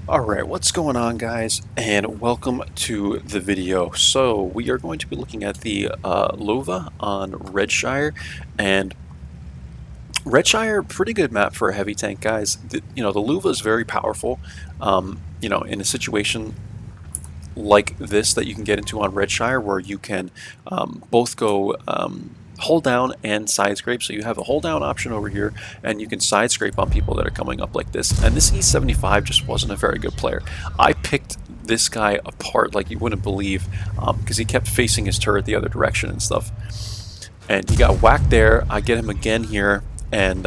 Alright, what's going on, guys, and welcome to the video. So we are going to be looking at the Lova on Redshire, and Redshire, pretty good map for a heavy tank, guys. The Luva is very powerful. In a situation like this that you can get into on Redshire, where you can both go hold down and side scrape. So you have a hold down option over here, and you can side scrape on people that are coming up like this. And this E75 just wasn't a very good player. I picked this guy apart like you wouldn't believe, because he kept facing his turret the other direction and stuff. And he got whacked there. I get him again here, and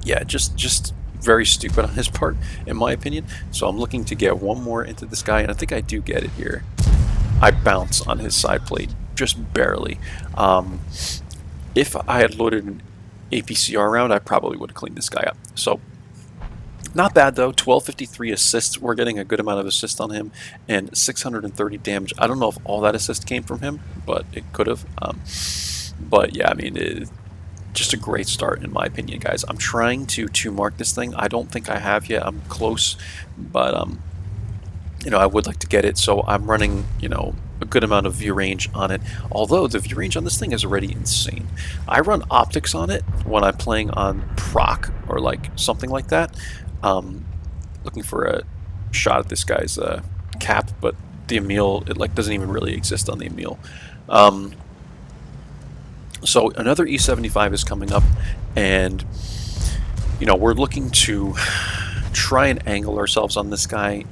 yeah, just very stupid on his part, in my opinion. So I'm looking to get one more into this guy, and I think I do get it here. I bounce on his side plate, just barely. If I had loaded an APCR round, I probably would have cleaned this guy up. So, not bad though. 1253 assists. We're getting a good amount of assist on him, and 630 damage. I don't know if all that assist came from him, but it could have. But yeah, I mean, just a great start in my opinion, guys. I'm trying to mark this thing. I don't think I have yet. I'm close, but I would like to get it, so I'm running, a good amount of view range on it, although the view range on this thing is already insane. I run optics on it when I'm playing on proc or like something like that, looking for a shot at this guy's cap, but the Emil, it like doesn't even really exist on the Emil. So another E75 is coming up, and we're looking to try and angle ourselves on this guy.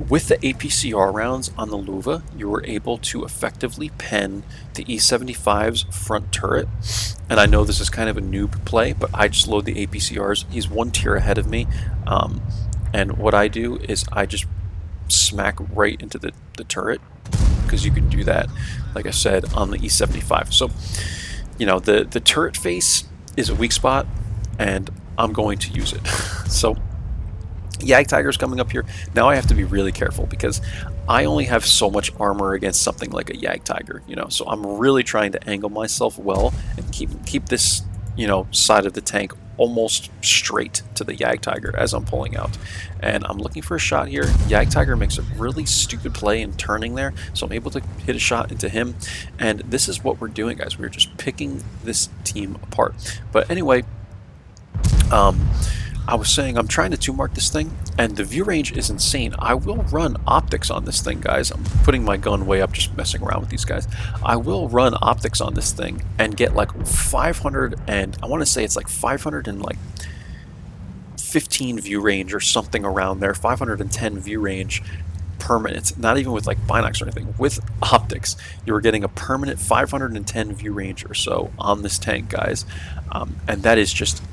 With the APCR rounds on the Luva, you were able to effectively pen the E75's front turret. And I know this is kind of a noob play, but I just load the APCRs. He's one tier ahead of me. And what I do is I just smack right into the turret, because you can do that, like I said, on the E75. So, the turret face is a weak spot, and I'm going to use it. So, Jagdtiger's coming up here. Now I have to be really careful, because I only have so much armor against something like a Jagdtiger, so I'm really trying to angle myself well and keep this, side of the tank almost straight to the Jagdtiger as I'm pulling out. And I'm looking for a shot here. Jagdtiger makes a really stupid play in turning there, so I'm able to hit a shot into him. And this is what we're doing, guys. We're just picking this team apart. But anyway, I was saying I'm trying to 2-mark this thing, and the view range is insane. I will run optics on this thing, guys. I'm putting my gun way up, just messing around with these guys. I will run optics on this thing and get like 500, and I want to say it's like 515 view range or something around there. 510 view range permanent, not even with like binocs or anything. With optics, you were getting a permanent 510 view range or so on this tank, guys, and that is just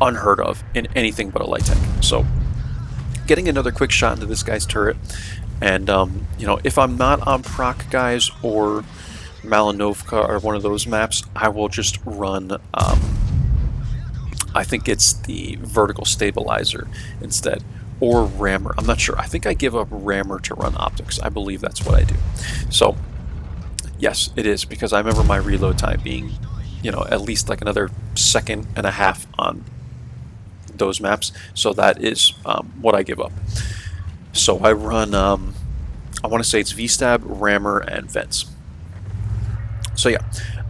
unheard of in anything but a light tank. So getting another quick shot into this guy's turret, and if I'm not on proc, guys, or Malinovka or one of those maps, I will just run I think it's the vertical stabilizer instead, or rammer. I'm not sure. I think I give up rammer to run optics. I believe that's what I do. So yes, it is, because I remember my reload time being at least like another second and a half on those maps, so that is what I give up. So I run, I want to say it's V-Stab, Rammer, and Vents. So yeah,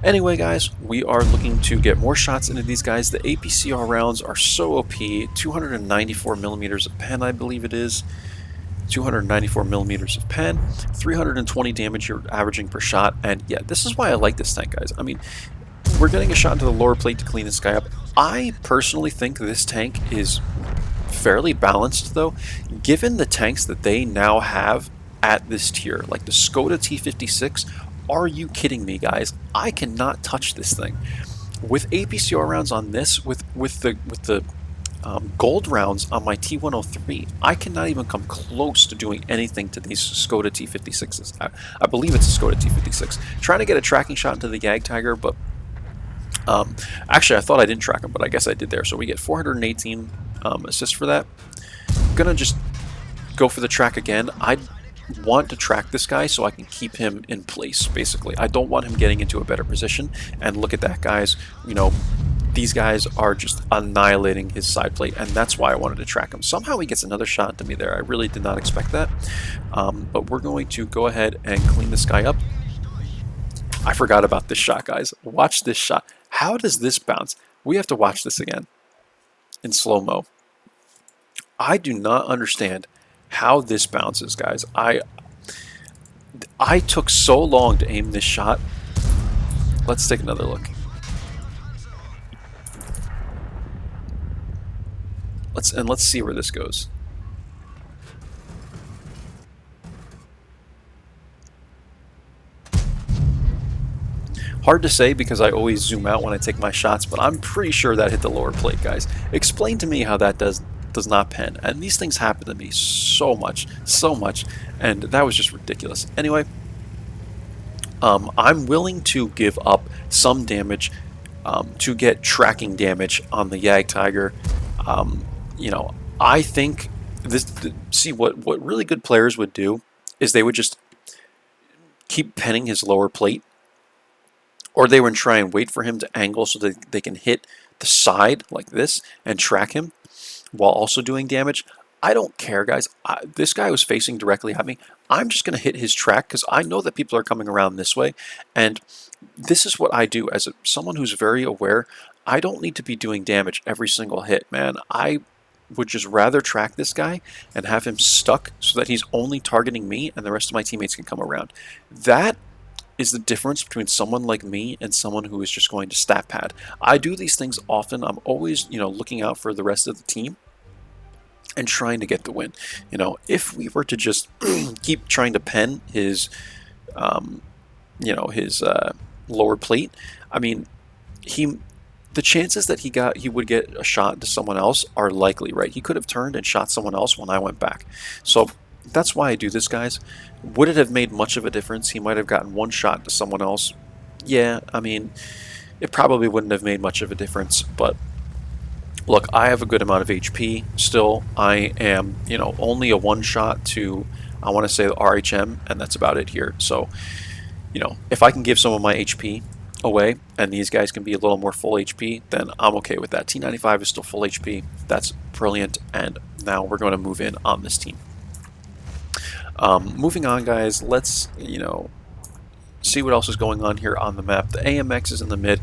anyway, guys, we are looking to get more shots into these guys. The APCR rounds are so OP, 294 millimeters of pen, I believe it is. 294 millimeters of pen, 320 damage you're averaging per shot, and yeah, this is why I like this tank, guys. I mean, we're getting a shot into the lower plate to clean this guy up. I personally think this tank is fairly balanced, though, given the tanks that they now have at this tier, like the Skoda T56. Are you kidding me, guys? I cannot touch this thing with APCR rounds on this, with the gold rounds on my T103. I cannot even come close to doing anything to these Skoda T56s. I believe it's a Skoda T56. Trying to get a tracking shot into the Jagdtiger, but actually, I thought I didn't track him, but I guess I did there. So we get 418 assists for that. I'm gonna just go for the track again. I want to track this guy so I can keep him in place, basically. I don't want him getting into a better position. And look at that, guys. these guys are just annihilating his side plate, and that's why I wanted to track him. Somehow he gets another shot into me there. I really did not expect that. But we're going to go ahead and clean this guy up. I forgot about this shot, guys. Watch this shot. How does this bounce? We have to watch this again in slow-mo. I do not understand how this bounces, guys. I took so long to aim this shot. Let's take another look. Let's see where this goes. Hard to say because I always zoom out when I take my shots, but I'm pretty sure that hit the lower plate, guys. Explain to me how that does not pen. And these things happen to me so much, and that was just ridiculous. Anyway, I'm willing to give up some damage to get tracking damage on the Jagdtiger. You know, I think see what really good players would do is they would just keep penning his lower plate, or they would try and wait for him to angle so that they can hit the side like this and track him while also doing damage. I don't care, guys. This guy was facing directly at me. I'm just going to hit his track because I know that people are coming around this way, and this is what I do as someone who's very aware. I don't need to be doing damage every single hit, man. I would just rather track this guy and have him stuck so that he's only targeting me and the rest of my teammates can come around. That is the difference between someone like me and someone who is just going to stat pad. I do these things often. I'm always, looking out for the rest of the team and trying to get the win. If we were to just keep trying to pen his, his lower plate, I mean, the chances that he would get a shot to someone else are likely, right? He could have turned and shot someone else when I went back. So that's why I do this, guys. Would it have made much of a difference? He might have gotten one shot to someone else. Yeah, I mean, it probably wouldn't have made much of a difference, but look, I have a good amount of HP still. I am, only a one shot to, I want to say, the RHM, and that's about it here. So, if I can give some of my HP away and these guys can be a little more full HP, then I'm okay with that. T95 is still full HP. That's brilliant, and now we're going to move in on this team. Moving on, guys, let's, see what else is going on here on the map. The AMX is in the mid.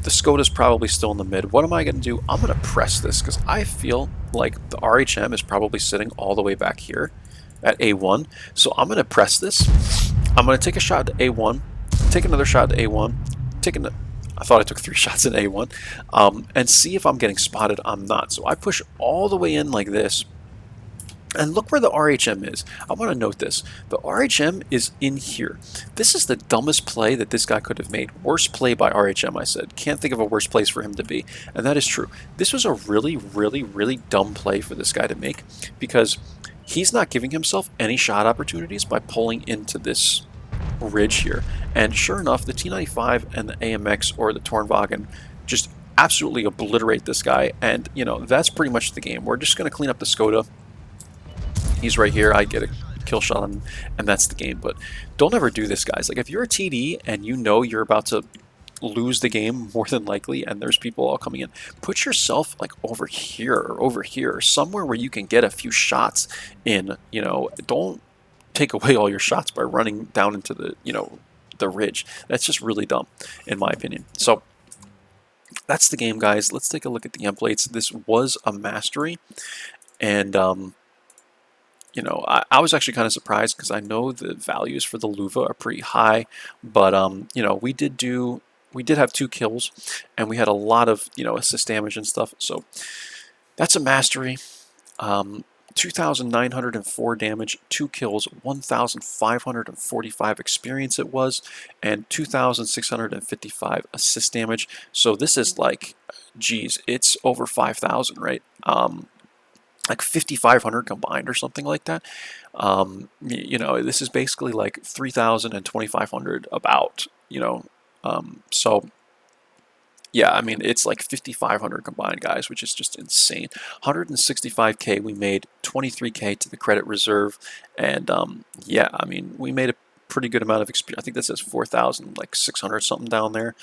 The Skoda's probably still in the mid. What am I going to do? I'm going to press this because I feel like the RHM is probably sitting all the way back here at A1. So I'm going to press this. I'm going to take a shot to A1, take another shot to A1, I thought I took 3 shots in A1, and see if I'm getting spotted. I'm not. So I push all the way in like this. And look where the RHM is. I want to note this. The RHM is in here. This is the dumbest play that this guy could have made. Worst play by RHM, I said. Can't think of a worse place for him to be. And that is true. This was a really, really, really dumb play for this guy to make because he's not giving himself any shot opportunities by pulling into this ridge here. And sure enough, the T95 and the AMX or the Tornwagen just absolutely obliterate this guy. And, that's pretty much the game. We're just going to clean up the Skoda. He's right here. I get a kill shot on him, and that's the game. But don't ever do this, guys. Like, if you're a TD and you know you're about to lose the game more than likely, and there's people all coming in, put yourself like over here or somewhere where you can get a few shots in. Don't take away all your shots by running down into the the ridge. That's just really dumb, in my opinion. So that's the game, guys. Let's take a look at the emplates. This was a mastery, and I was actually kind of surprised because I know the values for the Luva are pretty high, but we did have 2 kills, and we had a lot of assist damage and stuff. So that's a mastery. 2,904 damage, 2 kills, 1,545 experience it was, and 2,655 assist damage. So this is like, geez, it's over 5,000, right? Like 5,500 combined or something like that. This is basically like 3,000 and 2,500 about, so yeah, I mean, it's like 5,500 combined, guys, which is just insane. 165K we made, 23K to the credit reserve, and yeah, I mean, we made a pretty good amount of experience. I think that says 4,000, like 600 something down there.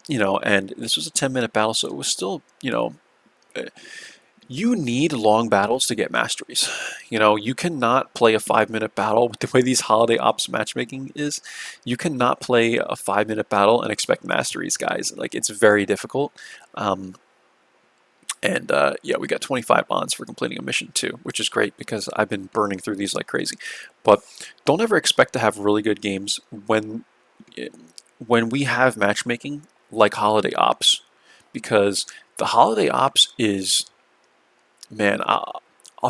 and this was a 10-minute battle, so it was still, you need long battles to get masteries. You cannot play a 5-minute battle with the way these holiday ops matchmaking is. You cannot play a 5-minute battle and expect masteries, guys. Like, it's very difficult. Um, and yeah, we got 25 bonds for completing a mission too, which is great because I've been burning through these like crazy. But don't ever expect to have really good games when we have matchmaking like holiday ops, because the holiday ops is, man, I'll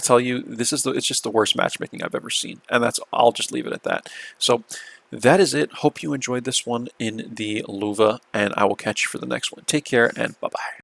tell you, it's just the worst matchmaking I've ever seen, and I'll just leave it at that. So that is it. Hope you enjoyed this one in the Luva, and I will catch you for the next one. Take care, and bye bye.